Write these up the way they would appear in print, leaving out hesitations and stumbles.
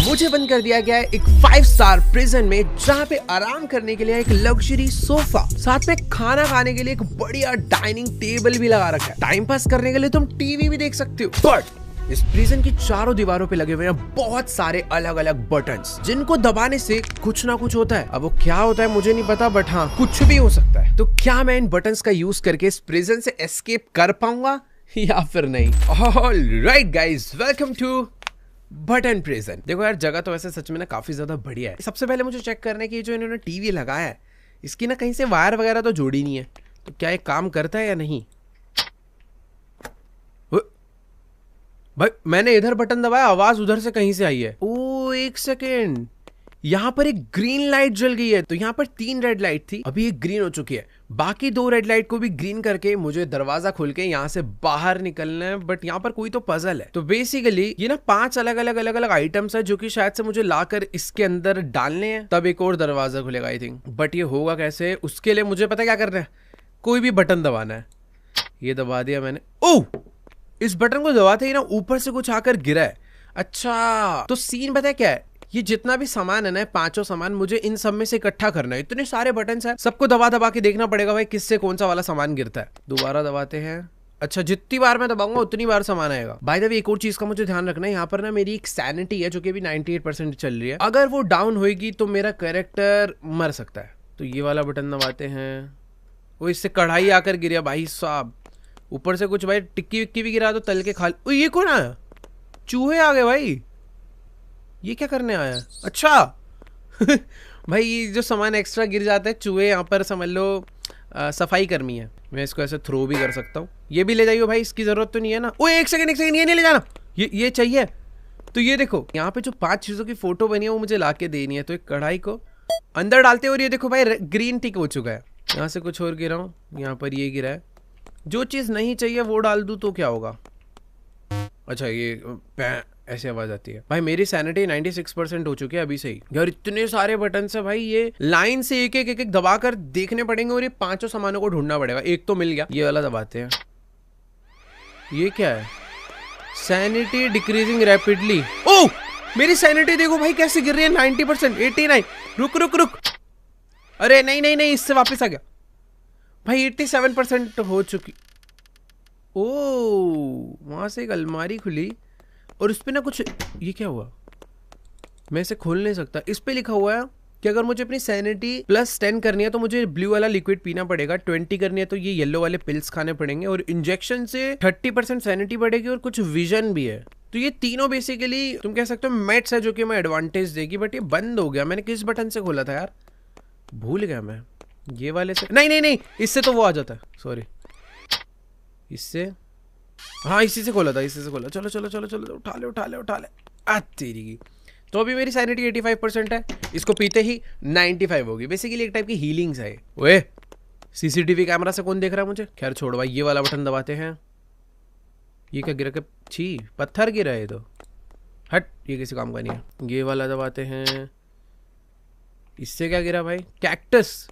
मुझे बंद कर दिया गया है एक 5 स्टार प्रिजन में, जहाँ पे आराम करने के लिए एक लग्जरी सोफा, साथ में खाना खाने के लिए एक बढ़िया डाइनिंग टेबल भी लगा रखा है। टाइम पास करने के लिए तुम टीवी भी देख सकते हो। बट इस प्रिजन की चारों दीवारों पे लगे हुए हैं बहुत सारे अलग अलग बटन्स, जिनको दबाने से कुछ ना कुछ होता है। अब वो क्या होता है मुझे नहीं पता, बट हाँ कुछ भी हो सकता है। तो क्या मैं इन बटन्स का यूज करके इस प्रिजन से एस्केप कर पाऊंगा या फिर नहीं? Alright guys, welcome to button prison. देखो यार, जगह तो वैसे सच में ना काफी ज्यादा बढ़िया है। सबसे पहले मुझे चेक करना है कि जो इन्होंने टीवी लगाया है इसकी ना कहीं से वायर वगैरह तो जोड़ी नहीं है, तो क्या ये काम करता है या नहीं। भाई मैंने इधर बटन दबाया, आवाज उधर से कहीं से आई है। ओ एक सेकेंड, यहाँ पर एक ग्रीन लाइट जल गई है। तो यहाँ पर 3 रेड लाइट थी, अभी एक ग्रीन हो चुकी है। बाकी 2 रेड लाइट को भी ग्रीन करके मुझे दरवाजा खोल के यहाँ से बाहर निकलना है। बट यहाँ पर कोई तो पजल है। तो बेसिकली ये ना 5 अलग अलग आइटम्स है, जो कि शायद से मुझे लाकर इसके अंदर डालने हैं, तब एक और दरवाजा खुलेगा आई थिंक। बट ये होगा कैसे, उसके लिए मुझे पता क्या करना है, कोई भी बटन दबाना है। ये दबा दिया मैंने। ओह, इस बटन को दबाते ही ना ऊपर से कुछ आकर गिरा है। अच्छा, तो सीन पता है क्या है, ये जितना भी सामान है ना, 5 सामान मुझे इन सब में से इकट्ठा करना है। इतने सारे बटन है, सबको दबा दबा के देखना पड़ेगा भाई किससे कौन सा वाला सामान गिरता है। दोबारा दबाते हैं। अच्छा, जितनी बार मैं दबाऊंगा उतनी बार सामान आएगा। बाय द वे एक और चीज का मुझे ध्यान रखना है, यहाँ पर ना मेरी एक सैनिटी है जो कि अभी 98% चल रही है। अगर वो डाउन होगी तो मेरा कैरेक्टर मर सकता है। तो ये वाला बटन दबाते हैं। वो इससे कढ़ाई आकर गिरा भाई साहब, ऊपर से कुछ भाई टिक्की विक्की भी गिरा तो तल के खा। ये कौन आया? चूहे आ गए भाई। ये क्या करने आया? अच्छा भाई ये जो सामान एक्स्ट्रा गिर जाता है, चूहे यहाँ पर समझ लो सफाई कर्मी है। मैं इसको ऐसे थ्रो भी कर सकता हूँ। ये भी ले जाइए भाई, इसकी जरूरत तो नहीं है ना। ओ एक सेकंड ये नहीं ले जाना, ये चाहिए। तो ये देखो, यहाँ पे जो 5 चीजों की फोटो बनी है वो मुझे लाके देनी है। तो एक कढ़ाई को अंदर डालते, और ये देखो भाई ग्रीन टिक हो चुका है। यहाँ से कुछ और गिरा हूँ, यहाँ पर ये गिरा है। जो चीज नहीं चाहिए वो डाल दूं तो क्या होगा? अच्छा, ये ऐसे आवाज आती है। भाई मेरी सैनिटी 96% हो चुकी है अभी से ही। यार इतने सारे बटन है भाई, ये लाइन से एक एक दबाकर देखने पड़ेंगे, और ये 5 सामानों को ढूंढना पड़ेगा। एक तो मिल गया, ये वाला दबाते हैं। ये क्या है? Sanity decreasing rapidly. ओह, मेरी सैनिटी देखो भाई कैसे गिर रही है। 90%, 89। रुक। अरे नहीं, इससे वापस आ गया भाई। 87% हो चुकी। ओ, वहां से एक अलमारी खुली और उस पे ना कुछ, ये क्या हुआ? मैं इसे खोल नहीं सकता। इस पे लिखा हुआ है कि अगर मुझे अपनी सैनिटी +10 करनी है तो मुझे ब्लू वाला लिक्विड पीना पड़ेगा, 20 करनी है तो ये येलो वाले पिल्स खाने पड़ेंगे, और इंजेक्शन से 30% सैनिटी बढ़ेगी, और कुछ विजन भी है। तो ये तीनों बेसिकली तुम कह सकते हो मेट्स है, जो कि मैं एडवांटेज देगी। बट ये बंद हो गया। मैंने किस बटन से खोला था यार, भूल गया मैं। ये वाले से नहीं, इससे तो वो आ जाता है। सॉरी, इससे, हाँ इसी से खोला था, इसी से खोला। चलो उठा ले। तेरी की। तो अभी मेरी सैनिटी 85% है। इसको पीते ही 95 होगी। बेसिकली एक टाइप की हीलिंग्स है। ओए, सीसीटीवी कैमरा से कौन देख रहा है मुझे? खैर छोड़ भाई, ये वाला बटन दबाते हैं। ये क्या गिरा? छी, पत्थर गिरा है तो हट, ये किसी काम का नहीं है। ये वाला दबाते हैं। इससे क्या गिरा भाई? कैक्टस।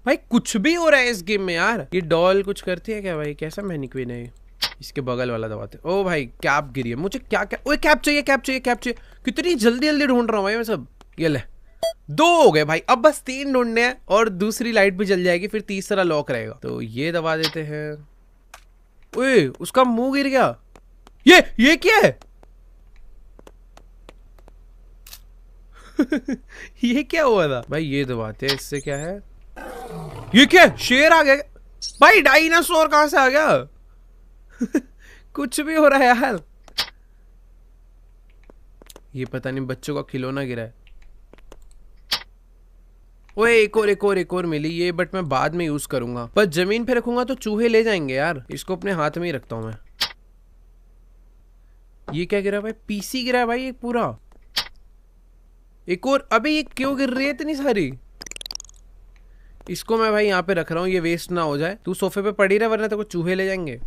भाई कुछ भी हो रहा है इस गेम में यार। ये डॉल कुछ करती है क्या भाई? कैसा मैनिक्विन है? इसके बगल वाला दबाते। ओ भाई कैप गिरी है। मुझे क्या ओए कैप चाहिए। कितनी जल्दी ढूंढ रहा हूँ भाई मैं सब। ये ले, 2 हो गए भाई। अब बस 3 ढूंढने हैं और दूसरी लाइट भी जल जाएगी, फिर तीसरा लॉक रहेगा। तो ये दबा देते हैं। ओए उसका मुंह गिर गया। ये क्या है? ये क्या हुआ था भाई? ये दबाते हैं। इससे क्या है? ये क्या? शेर आ गया भाई। डायनासोर कहां से आ गया? कुछ भी हो रहा है यार। ये पता नहीं, बच्चों का खिलौना गिरा है। ओए एक और मिली ये, बट मैं बाद में यूज करूंगा। पर जमीन पे रखूंगा तो चूहे ले जाएंगे यार। इसको अपने हाथ में ही रखता हूं मैं। ये क्या गिरा भाई? पीसी गिरा है भाई एक पूरा। एक और। अबे ये क्यों गिर रही है इतनी सारी? इसको मैं भाई यहाँ पे रख रहा हूँ, ये वेस्ट ना हो जाए। तू सोफे पे पड़ी रहे, वरना तेरे को चूहे ले जाएंगे।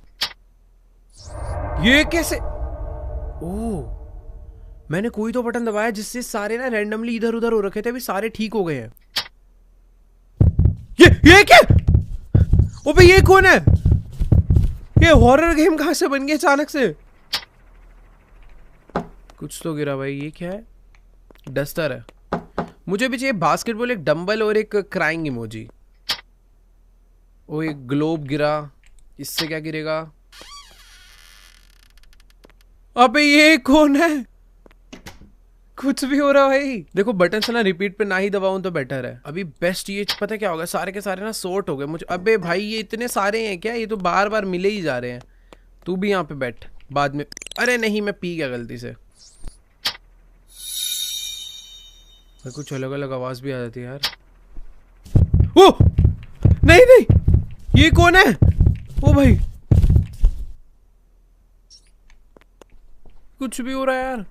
ये कैसे? ओह, मैंने कोई तो बटन दबाया जिससे सारे ना रैंडमली इधर उधर हो रखे थे, अभी सारे ठीक हो गए हैं। ये क्या? ओबे ये कौन है? ये हॉरर गेम कहां से बन गया अचानक से? कुछ तो गिरा भाई। ये क्या है? डस्टर है। मुझे भी चाहिए बास्केटबॉल, एक डंबल और एक क्राइंग इमोजी। ओ एक ग्लोब गिरा, इससे क्या गिरेगा? अबे ये कौन है? कुछ भी हो रहा है भाई। देखो बटन से ना रिपीट पे ना ही दबाऊं तो बेटर है। अभी बेस्ट ये पता क्या होगा, सारे के सारे ना सॉर्ट हो गए मुझे। अबे भाई ये इतने सारे हैं क्या? ये तो बार बार मिले ही जा रहे हैं। तू भी यहाँ पे बैठ बाद में। अरे नहीं मैं पी गया गलती से। कुछ अलग अलग आवाज भी आ जाती है यार। ओ नहीं नहीं, ये कौन है? ओ भाई कुछ भी हो रहा है यार।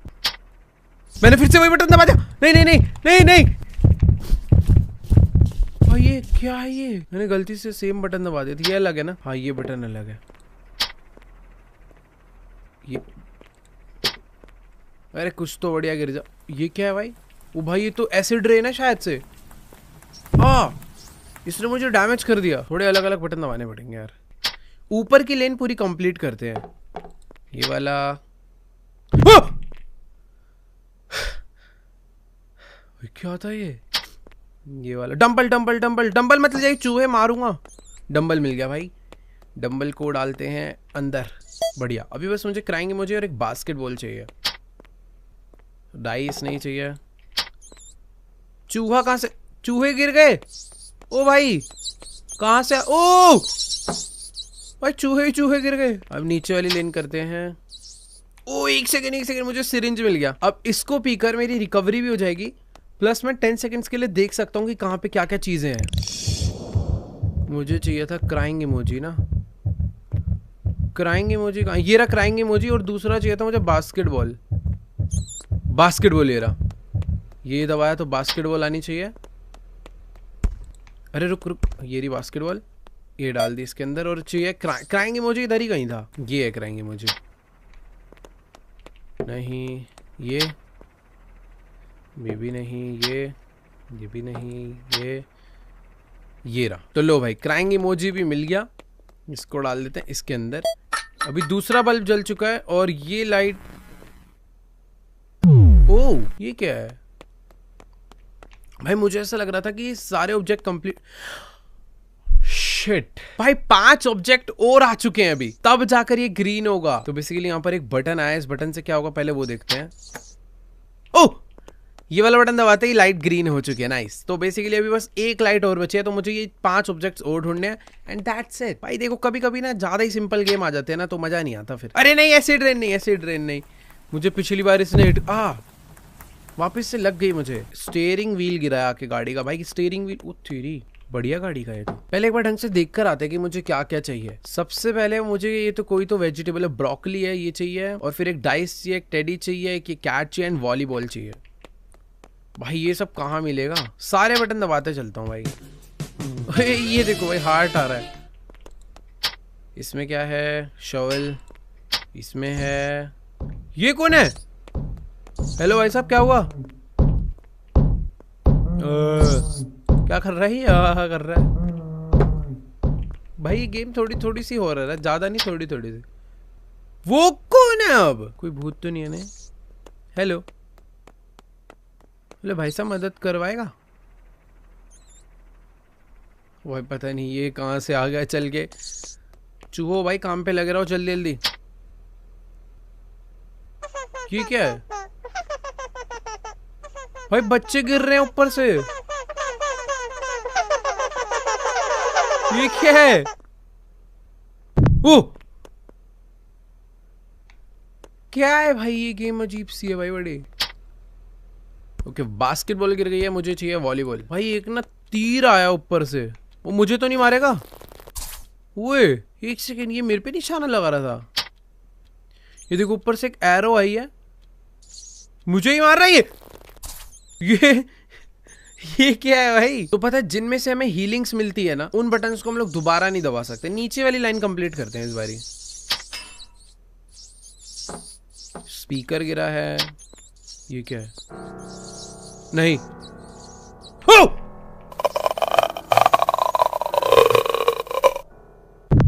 मैंने फिर से वही बटन दबा दिया। नहीं नहीं नहीं नहीं नहीं, भाई ये क्या है? ये मैंने गलती से सेम बटन दबा दिया था। ये अलग है ना? हाँ ये बटन अलग है। ये अरे कुछ तो बढ़िया गिर जा। ये क्या है भाई? ओ भाई ये तो एसिड रेन है शायद से। इसने मुझे डैमेज कर दिया। थोड़े अलग अलग बटन दबाने पड़ेंगे यार। ऊपर की लेन पूरी कंप्लीट करते हैं। ये वाला क्या था ये वाला डंबल डंबल डंबल डंबल मतलब जाए चूहे मारूंगा। डंबल मिल गया भाई। डंबल को डालते हैं अंदर। बढ़िया। अभी बस मुझे क्राइंग इमोजी और एक बास्केटबॉल चाहिए। डाइस नहीं चाहिए। चूहा कहां से? चूहे गिर गए। ओ भाई कहां से? ओ भाई चूहे ही चूहे गिर गए। अब नीचे वाली लेन करते हैं। ओ एक सेकंड मुझे सिरिंज मिल गया। अब इसको पीकर मेरी रिकवरी भी हो जाएगी, प्लस मैं 10 सेकंड्स के लिए देख सकता हूँ कि कहाँ पे क्या क्या चीजें हैं। मुझे चाहिए था क्राइंग इमोजी ना। क्राइंग इमोजी कहाँ? ये रहा क्राइंग इमोजी। और दूसरा चाहिए था मुझे बास्केटबॉल। बास्केटबॉल ये रहा। ये दबाया तो बास्केटबॉल आनी चाहिए। अरे रुक रुक, ये रही बास्केटबॉल। ये डाल दी इसके अंदर। और चाहिए क्राइंग इमोजी। इधर ही कहीं था। ये है क्राइंग इमोजी। नहीं ये भी नहीं, ये भी नहीं, ये रहा। तो लो भाई क्राइंग इमोजी भी मिल गया। इसको डाल देते हैं इसके अंदर। अभी दूसरा बल्ब जल चुका है। और ये लाइट, ओ ये क्या है भाई? मुझे ऐसा लग रहा था कि सारे ऑब्जेक्ट कंप्लीट। शिट भाई 5 ऑब्जेक्ट और आ चुके हैं अभी, तब जाकर ये ग्रीन होगा। तो बेसिकली यहाँ पर एक बटन आया। इस बटन से क्या होगा पहले वो देखते हैं। ओह ये वाला बटन दबाते ही लाइट ग्रीन हो चुकी है। नाइस। तो बेसिकली अभी बस एक लाइट और बची है। तो मुझे ये 5 ऑब्जेक्ट्स और ढूंढने हैं एंड दैट्स इट। भाई देखो कभी कभी ना ज्यादा ही सिंपल गेम आ जाते हैं ना तो मजा नहीं आता फिर। अरे नहीं एसिड रेन नहीं, एसिड रेन नहीं। मुझे पिछली बार इसने हिट वापस से लग गई मुझे। स्टीयरिंग व्हील गिराया आके गाड़ी का। भाई स्टीयरिंग व्हील ओ तेरी बढ़िया गाड़ी का है। तो पहले एक बार ढंग से देख कर आते हैं कि मुझे क्या क्या चाहिए। सबसे पहले मुझे ये तो कोई तो वेजिटेबल है। ब्रोकली है, ये चाहिए। और फिर एक डाइस चाहिए, एक टेडी चाहिए, एक कैट चाहिए एंड वॉलीबॉल चाहिए। भाई ये सब कहाँ मिलेगा? सारे बटन दबाते चलता हूँ भाई। ये देखो भाई हार्ट आ रहा है। इसमें क्या है? शॉवल इसमें है। ये कौन है? हेलो भाई साहब क्या हुआ? क्या कर रहा है? कर रहा है भाई। गेम थोड़ी थोड़ी सी हो रहा है, ज्यादा नहीं, थोड़ी थोड़ी सी। वो कौन है? अब कोई भूत तो नहीं है? नहीं। हेलो हेलो भाई साहब मदद करवाएगा? भाई पता नहीं ये कहां से आ गया चल के। चूहो भाई काम पे लग रहा हो जल्दी जल्दी। ये क्या है भाई? बच्चे गिर रहे हैं ऊपर से। ये क्या है? ओ क्या है भाई? ये गेम अजीब सी है भाई बड़ी। ओके बास्केटबॉल गिर गई है। मुझे चाहिए वॉलीबॉल। भाई एक ना तीर आया ऊपर से। वो मुझे तो नहीं मारेगा? ओए एक सेकेंड, ये मेरे पे निशाना लगा रहा था। ये देखो ऊपर से एक एरो आई है, मुझे ही मार रहा है ये क्या है भाई? तो पता है जिनमें से हमें हीलिंग्स मिलती है ना, उन बटन्स को हम लोग दोबारा नहीं दबा सकते। नीचे वाली लाइन कंप्लीट करते हैं इस बारी। स्पीकर गिरा है। ये क्या है? नहीं।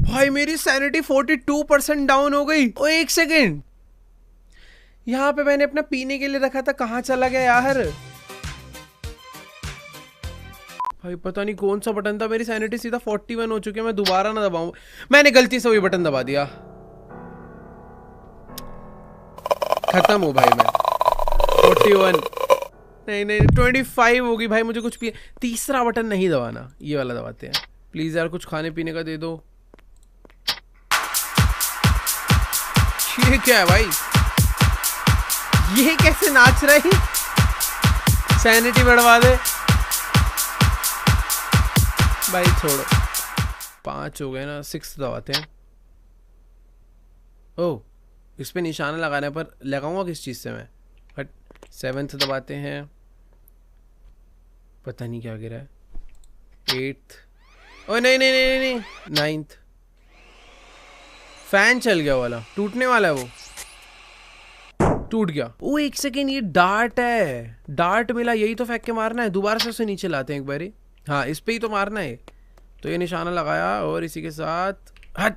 भाई मेरी सैनिटी 42% डाउन हो गई। ओ एक सेकेंड, यहाँ पे मैंने अपना पीने के लिए रखा था, कहाँ चला गया यार? भाई पता नहीं कौन सा बटन था, मेरी सैनिटी सीधा 41 हो चुकी है। मैं दोबारा ना दबाऊं, मैंने गलती से वही बटन दबा दिया। खत्म हो भाई मैं। 41 नहीं नहीं 25 होगी भाई। मुझे कुछ भी तीसरा बटन नहीं दबाना, ये वाला दबाते हैं। प्लीज यार कुछ खाने पीने का दे दो। ये क्या है भाई, ये कैसे नाच रही? सैनिटी बढ़वा दे भाई, छोड़ो। 5 हो गए ना, 6 दबाते हैं। ओह, इस पे निशाना लगाने पर लगाऊंगा किस चीज से मैं? बट 7th दबाते हैं, पता नहीं क्या गिरा है। 8th, ओ नहीं नहीं नहीं नहीं, 9th। फैन चल गया वाला, टूटने वाला है वो, टूट गया। ओ 1 सेकेंड, ये डार्ट है, डार्ट मिला, यही तो फेंक के मारना है। दोबारा से उसे नीचे लाते हैं एक बारी। हाँ इस पे ही तो मारना है। तो ये निशाना लगाया और इसी के साथ हट।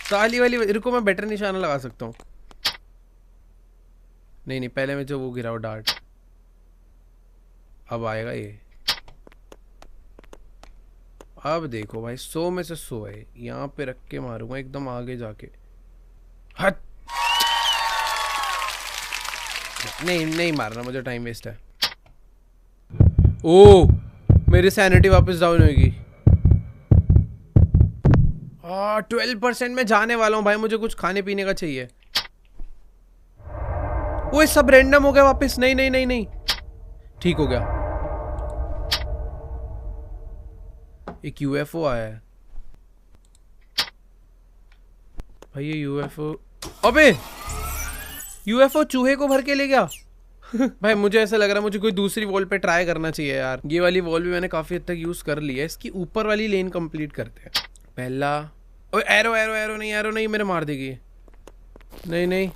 काली वाली, रुको मैं बेटर निशाना लगा सकता हूँ। नहीं नहीं, पहले में जो वो गिरा वो डार्ट, अब आएगा ये। अब देखो भाई, 100 में से 100 है। यहाँ पे रख के मारूंगा एकदम आगे जाके। हट, नहीं नहीं मारना, मुझे टाइम वेस्ट है। ओ मेरी सैनिटी वापस डाउन होगी। 12% में जाने वाला हूँ भाई, मुझे कुछ खाने पीने का चाहिए। वो सब रैंडम हो गया वापस। नहीं नहीं नहीं नहीं, ठीक हो गया। एक यूएफओ आया है भाई, ये यूएफओ, अबे यूएफओ चूहे को भर के ले गया। भाई मुझे ऐसा लग रहा है मुझे कोई दूसरी वॉल पे ट्राई करना चाहिए यार। ये वाली वॉल भी मैंने काफी हद तक यूज कर ली है। इसकी ऊपर वाली लेन कंप्लीट करते हैं। पहला, ओए एरो एरो एरो नहीं, एरो नहीं, मेरे मार देगी। नहीं नहीं,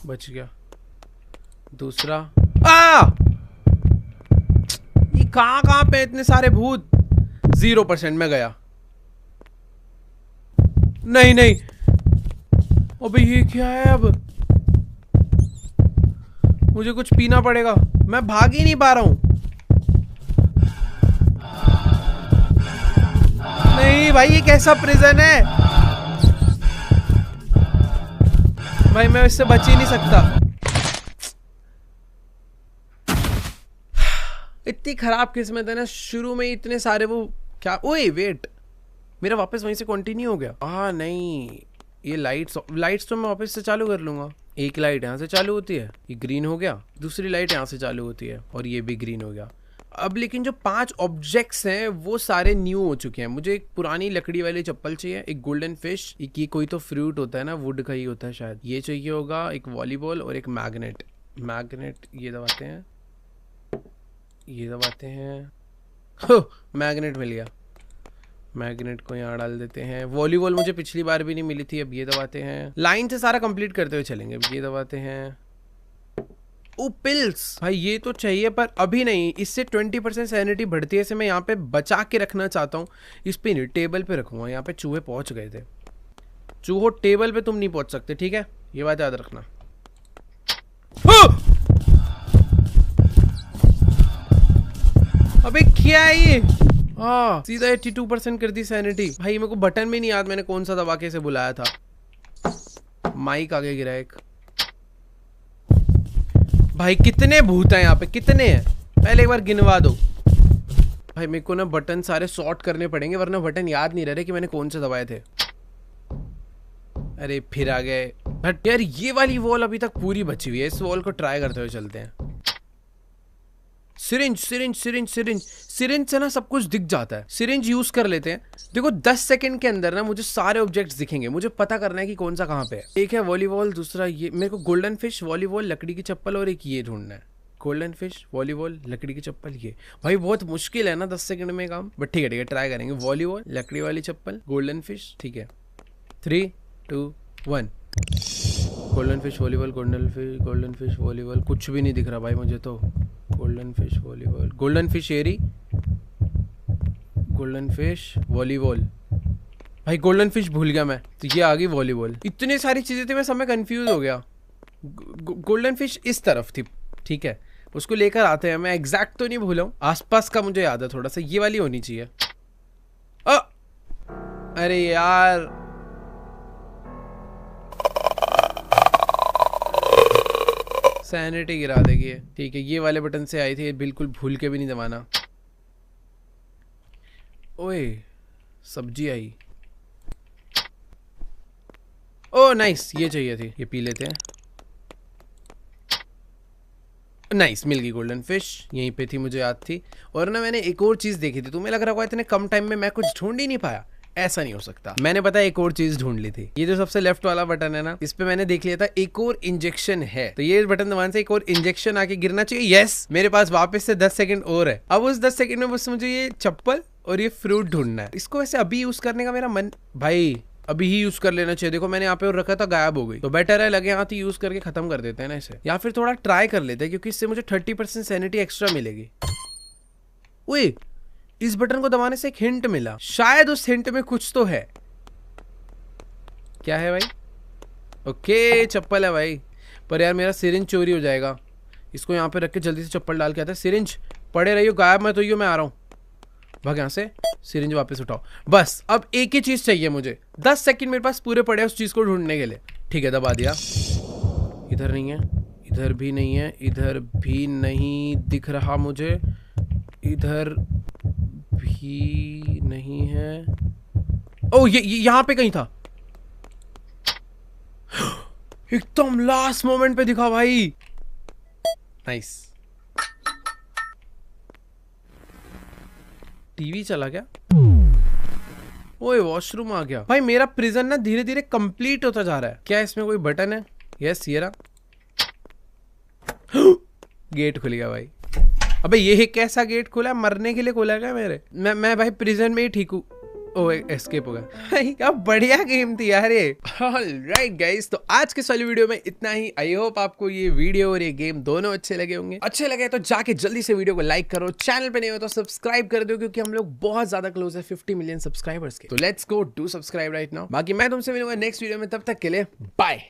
बच गया। दूसरा, ये कहाँ पे इतने सारे भूत। 0% में गया। नहीं नहीं, अबे ये क्या है? अब मुझे कुछ पीना पड़ेगा, मैं भाग ही नहीं पा रहा हूं। नहीं भाई, ये कैसा प्रिजन है भाई, मैं इससे बच ही नहीं सकता। इतनी खराब किस्मत है ना, शुरू में इतने सारे वो क्या। ओए वेट, मेरा वापस वहीं से कंटिन्यू हो गया। नहीं, ये लाइट्स तो मैं वापस से चालू कर लूंगा। एक लाइट यहाँ से चालू होती है, ये ग्रीन हो गया। दूसरी लाइट यहाँ से चालू होती है और ये भी ग्रीन हो गया। अब लेकिन जो 5 ऑब्जेक्ट्स हैं वो सारे न्यू हो चुके हैं। मुझे एक पुरानी लकड़ी वाली चप्पल चाहिए, एक गोल्डन फिश, एक ये कोई तो फ्रूट होता है ना, वुड का ही होता है शायद, ये चाहिए होगा, एक वॉलीबॉल और एक मैग्नेट। मैग्नेट ये दबाते हैं, ये दबाते हैं। मैग्नेट मिल गया। मैग्नेट को यहाँ डाल देते हैं। वॉलीबॉल मुझे पिछली बार भी नहीं मिली थी, अब ये दबाते हैं। लाइन से सारा कंप्लीट करते हुए चलेंगे। अब ये दबाते हैं। ओ पिल्स, भाई ये तो चाहिए पर अभी नहीं, इससे 20% सैनिटी बढ़ती है। इसे मैं यहाँ पे बचा के रखना चाहता हूँ। इस पे नहीं, टेबल पे रखूंगा। यहाँ पे चूहे पहुंच गए थे। चूहो टेबल पे तुम नहीं पहुंच सकते, ठीक है, ये बात याद रखना। अबे क्या है ये? सीधा 82% कर दी सैनिटी। भाई मेरे को बटन भी नहीं याद मैंने कौन सा दबा के इसे बुलाया था। माइक आगे गिरा एक। भाई कितने भूत हैं यहाँ पे, कितने हैं? पहले एक बार गिनवा दो। भाई मेरे को ना बटन सारे सॉर्ट करने पड़ेंगे, वरना बटन याद नहीं रह रहे कि मैंने कौन से दबाए थे। अरे फिर आ गए। बट यार ये वाली वॉल अभी तक पूरी बची हुई है, इस वॉल को ट्राई करते हुए चलते हैं। Syringe syringe syringe syringe syringe से ना सब कुछ दिख जाता है। सिरिंज यूज कर लेते हैं। देखो 10 सेकंड के अंदर ना मुझे सारे ऑब्जेक्ट्स दिखेंगे। मुझे पता करना है कि कौन सा कहाँ पे है। एक है वॉलीबॉल, दूसरा ये, मेरे को गोल्डन फिश, वॉलीबॉल, लकड़ी की चप्पल और एक ये ढूंढना है। गोल्डन फिश, वॉलीबॉल, लकड़ी की चप्पल, ये भाई बहुत मुश्किल है ना 10 सेकंड में काम, बट ठीक है ट्राई करेंगे। वॉलीबॉल, लकड़ी वाली चप्पल, गोल्डन फिश, ठीक है। 3 2 1। Golden fish, volleyball, golden fish, volleyball, कुछ भी नहीं दिख रहा भाई मुझे तो। Golden fish, volleyball, golden fish एरी, गोल्डन फिश, वॉलीबॉल। भाई गोल्डन फिश भूल गया मैं, तो ये आ गई वॉलीबॉल। इतनी सारी चीजें थी, मैं सब में कंफ्यूज हो गया। गोल्डन फिश इस तरफ थी, ठीक है, उसको लेकर आते हैं। मैं एग्जैक्ट तो नहीं भूला हूँ, आसपास का मुझे याद है थोड़ा सा। ये वाली होनी चाहिए। अरे यार सैनिटी गिरा देगी। ठीक है, ये वाले बटन से आई थी, बिल्कुल भूल के भी नहीं दबाना। ओए सब्जी आई। ओ नाइस, ये चाहिए थी, ये पी लेते हैं। नाइस, मिल गई गोल्डन फिश, यहीं पे थी, मुझे याद थी। और ना मैंने एक और चीज देखी थी, तुम्हें लग रहा होगा इतने कम टाइम में मैं कुछ ढूंढ ही नहीं पाया। ऐसा नहीं हो सकता, मैंने पता एक और चीज ढूंढ ली थी। ये जो सबसे लेफ्ट वाला बटन है ना, इस पे मैंने देख लिया था एक और इंजेक्शन है। तो ये बटन दबाने से एक और इंजेक्शन आके गिरना चाहिए। यस, मेरे पास वापस से 10 सेकंड और है। अब उस 10 सेकंड में बस मुझे ये चप्पल और ये फ्रूट ढूंढना है। इसको वैसे अभी यूज करने का मेरा मन, भाई अभी ही यूज कर लेना चाहिए। देखो मैंने यहाँ पे और रखा था, गायब हो गई। तो बेटर है लगे हाथ ही यूज करके खत्म कर देते हैं ना इसे, या फिर थोड़ा ट्राई कर लेते हैं, क्योंकि इससे मुझे 30% सैनिटी एक्स्ट्रा मिलेगी। ओए, इस बटन को दबाने से एक हिंट मिला, शायद उस हिंट में कुछ तो है। क्या है भाई? ओके, चप्पल है भाई। पर यार मेरा सिरिंज चोरी हो जाएगा। इसको यहाँ पे रख के जल्दी से चप्पल डाल के आता है। सिरिंज पड़े रहियो, गायब मत होइयो, मैं आ रहा हूँ। भाग यहाँ से, सिरिंज वापस उठाओ। बस अब एक ही चीज चाहिए मुझे। 10 सेकंड मेरे पास पूरे पड़े उस चीज को ढूंढने के लिए। ठीक है, दबा दिया। इधर नहीं है, इधर भी नहीं है, इधर भी नहीं दिख रहा मुझे, इधर भी नहीं है। ओ ये यहाँ पे कहीं था। एकदम लास्ट मोमेंट पे दिखा भाई। नाइस। टीवी चला क्या? ओए वॉशरूम आ गया। भाई मेरा प्रिजन ना धीरे धीरे कंप्लीट होता जा रहा है। क्या इसमें कोई बटन है? यस, ये रहा। गेट खुल गया भाई। अबे ये कैसा गेट खुला? मरने के लिए खुला क्या मेरे? मैं भाई प्रिजन में ही ठीक हूँ। ओ एस्केप हो गया भाई। क्या बढ़िया गेम थी यार ये। ऑलराइट गाइस, तो आज के वाली वीडियो में इतना ही। आई होप आपको ये वीडियो और ये गेम दोनों अच्छे लगे होंगे। अच्छे लगे तो जाके जल्दी से वीडियो को लाइक करो, चैनल पे नहीं हो तो सब्सक्राइब कर दो, क्योंकि हम लोग बहुत ज्यादा क्लोज है 50 मिलियन सब्सक्राइबर्स के। तो let's go do subscribe right now. बाकी मैं तुमसे मिलूंगा नेक्स्ट वीडियो में, तब तक के लिए बाय।